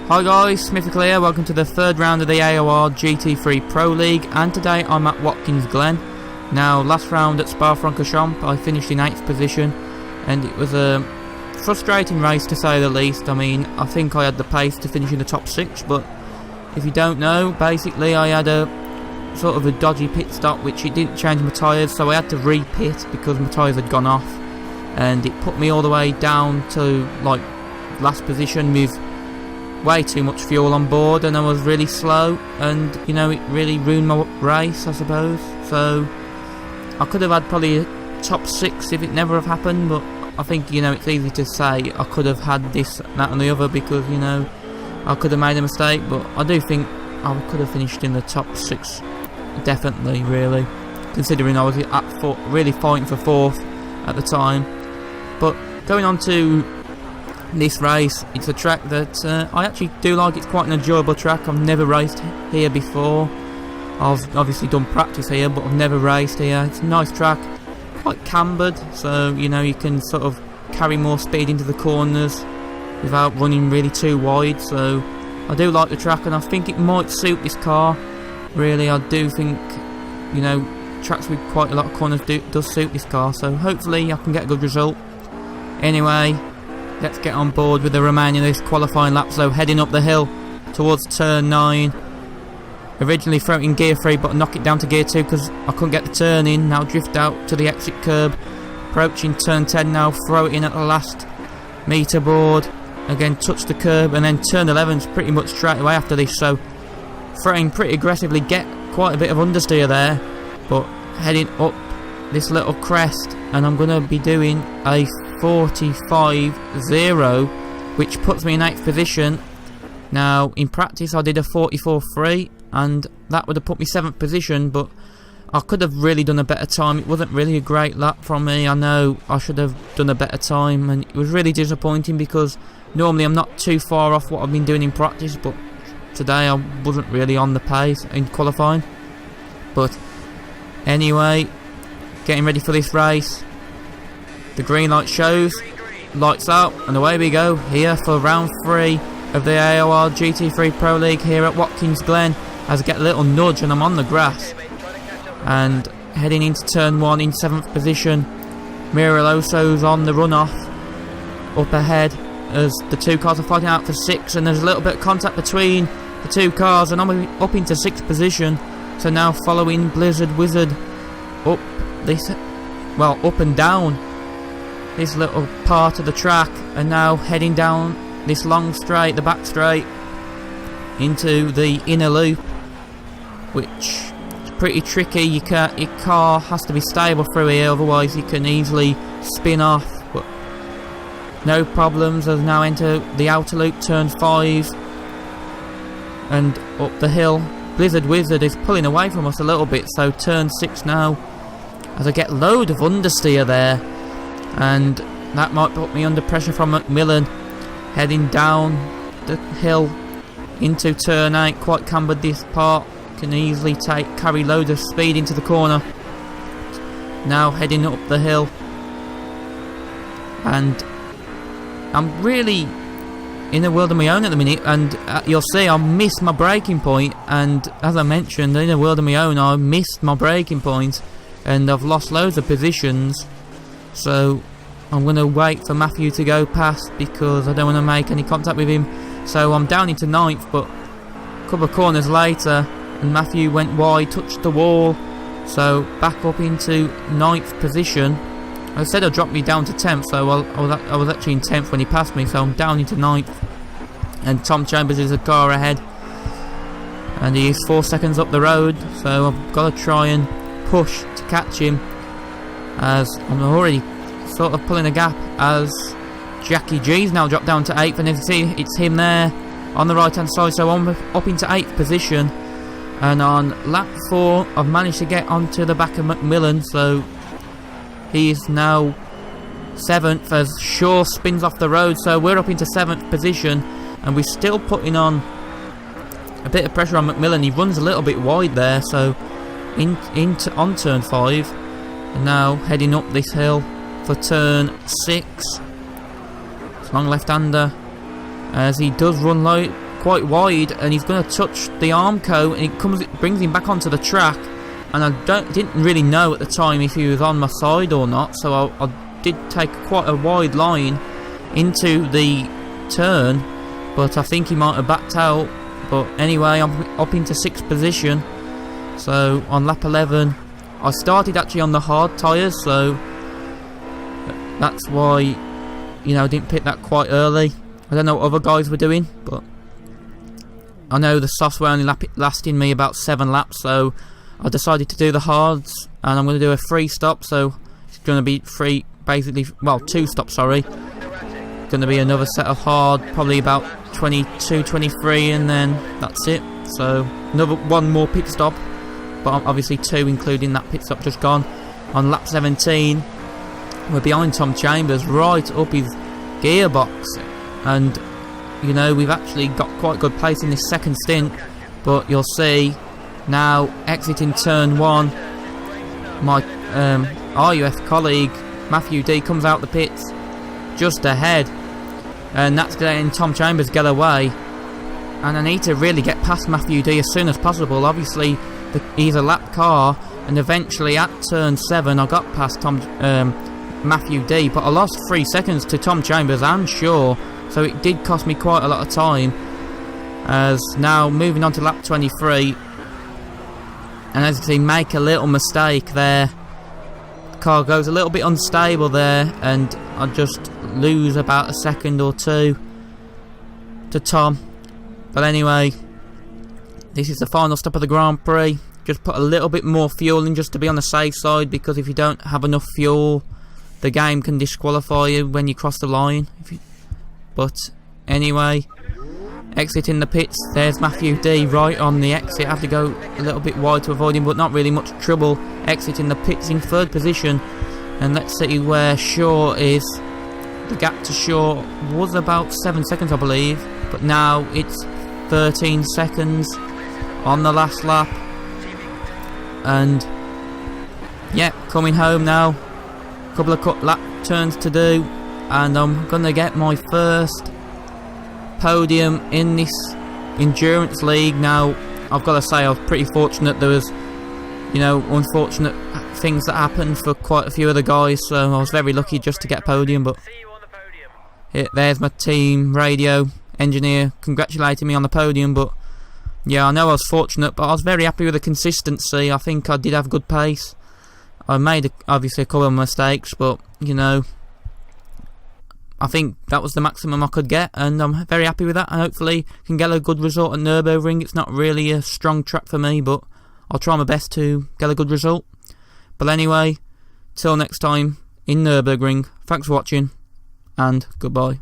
Hi guys, Smithical here, welcome to the third round of the AOR GT3 Pro League, and today I'm at Watkins Glen. Now, last round at Spa-Francorchamps I finished in 8th position, and it was a frustrating race to say the least. I mean, I think I had the pace to finish in the top 6, but if you don't know, basically I had a sort of a dodgy pit stop which it didn't change my tyres, so I had to re-pit because my tyres had gone off, and it put me all the way down to like last position with way too much fuel on board, and I was really slow, and you know, it really ruined my race, I suppose. So I could have had probably a top 6 if it never have happened, but I think, you know, it's easy to say I could have had this, that and the other, because, you know, I could have made a mistake, but I do think I could have finished in the top 6, definitely, really, considering I was really fighting for 4th at the time. But going on to this race, it's a track that I actually do like. It's quite an enjoyable track. I've never raced here before. I've obviously done practice here, but I've never raced here. It's a nice track, quite cambered, so you know, you can sort of carry more speed into the corners without running really too wide. So I do like the track, and I think it might suit this car. Really, I do think, you know, tracks with quite a lot of corners does suit this car, so hopefully I can get a good result. Anyway, let's get on board with the remaining of this qualifying lap. So heading up the hill towards turn 9. Originally thrown in gear 3, but I knock it down to gear 2 because I couldn't get the turn in. Now drift out to the exit curb. Approaching turn 10 now, throw it in at the last meter board. Again, touch the curb, and then turn 11's pretty much straight away after this. So throwing pretty aggressively, get quite a bit of understeer there. But heading up this little crest, and I'm going to be doing a 45.0, which puts me in 8th position. Now in practice I did a 44.3, and that would have put me 7th position, but I could have really done a better time. It wasn't really a great lap from me. I know I should have done a better time, and it was really disappointing because normally I'm not too far off what I've been doing in practice, but today I wasn't really on the pace in qualifying. But anyway, getting ready for this race. The green light shows, lights out, and away we go here for round 3 of the AOR GT3 Pro League here at Watkins Glen, as I get a little nudge and I'm on the grass. And heading into turn 1 in 7th position. Miraloso's on the runoff up ahead as the two cars are fighting out for 6, and there's a little bit of contact between the two cars, and I'm up into 6th position. So now following Blizzard Wizard up and down this little part of the track, and now heading down this long straight, the back straight, into the inner loop, which is pretty tricky. Your car has to be stable through here, otherwise you can easily spin off. But no problems, as now enter the outer loop, turn 5, and up the hill. Blizzard Wizard is pulling away from us a little bit, so turn 6 now, as I get load of understeer there, and that might put me under pressure from Macmillan. Heading down the hill into turn 8, quite cambered this part, can easily carry loads of speed into the corner. Now heading up the hill, and I'm really in a world of my own at the minute, and you'll see I missed my braking point, and as I mentioned, in a world of my own I missed my braking point, and I've lost loads of positions. So I'm going to wait for Matthew to go past because I don't want to make any contact with him. So I'm down into 9th, but a couple of corners later and Matthew went wide, touched the wall, so back up into 9th position. I said he'll drop me down to 10th, so I was actually in 10th when he passed me, so I'm down into 9th. And Tom Chambers is a car ahead, and he is 4 seconds up the road, so I've got to try and push to catch him, as I'm already sort of pulling a gap, as Jackie G's now dropped down to 8th, and as you see, it's him there on the right hand side, so I'm up into 8th position. And on lap 4 I've managed to get onto the back of Macmillan, so he is now 7th as Shaw spins off the road, so we're up into 7th position, and we're still putting on a bit of pressure on Macmillan. He runs a little bit wide there, so on turn 5, and now heading up this hill for turn 6. It's long left-hander, as he does run quite wide, and he's going to touch the Armco, and it brings him back onto the track. And I didn't really know at the time if he was on my side or not, so I did take quite a wide line into the turn, but I think he might have backed out. But anyway, I'm up into 6th position. So on lap 11, I started actually on the hard tyres, so that's why, you know, I didn't pick that quite early. I don't know what other guys were doing, but I know the softs were only lasting me about 7 laps, so I decided to do the hards, and I'm going to do a 3 stop, so it's going to be 3, basically, well, 2 stops, sorry. Going to be another set of hard, probably about 22, 23, and then that's it. So another 1 more pit stop, but obviously 2 including that pit stop just gone. On lap 17, we're behind Tom Chambers, right up his gearbox, and you know, we've actually got quite good pace in this second stint, but you'll see now exiting turn 1, my RUF colleague Matthew D comes out the pits just ahead, and that's letting Tom Chambers get away, and I need to really get past Matthew D as soon as possible. Obviously he's a lap car, and eventually at turn 7 I got past Matthew D, but I lost 3 seconds to Tom Chambers and Shaw, so it did cost me quite a lot of time. As now moving on to lap 23, and as you see, make a little mistake there. The car goes a little bit unstable there, and I just lose about a second or 2 to Tom. But anyway, this is the final stop of the Grand Prix. Just put a little bit more fuel in just to be on the safe side, because if you don't have enough fuel, the game can disqualify you when you cross the line. But anyway, exiting the pits, there's Matthew D right on the exit. I have to go a little bit wide to avoid him, but not really much trouble. Exiting the pits in 3rd position, and let's see where Shaw is. The gap to Shaw was about 7 seconds, I believe, but now it's 13 seconds on the last lap. And yeah, coming home now. Couple of lap turns to do, and I'm gonna get my first podium in this endurance league. Now I've got to say, I was pretty fortunate. There was, you know, unfortunate things that happened for quite a few of the guys, so I was very lucky just to get a podium. But there's my team radio engineer congratulating me on the podium. But yeah, I know I was fortunate, but I was very happy with the consistency. I think I did have good pace. I made obviously a couple of mistakes, but you know, I think that was the maximum I could get, and I'm very happy with that, and hopefully can get a good result at Nürburgring. It's not really a strong track for me, but I'll try my best to get a good result. But anyway, till next time in Nürburgring, thanks for watching, and goodbye.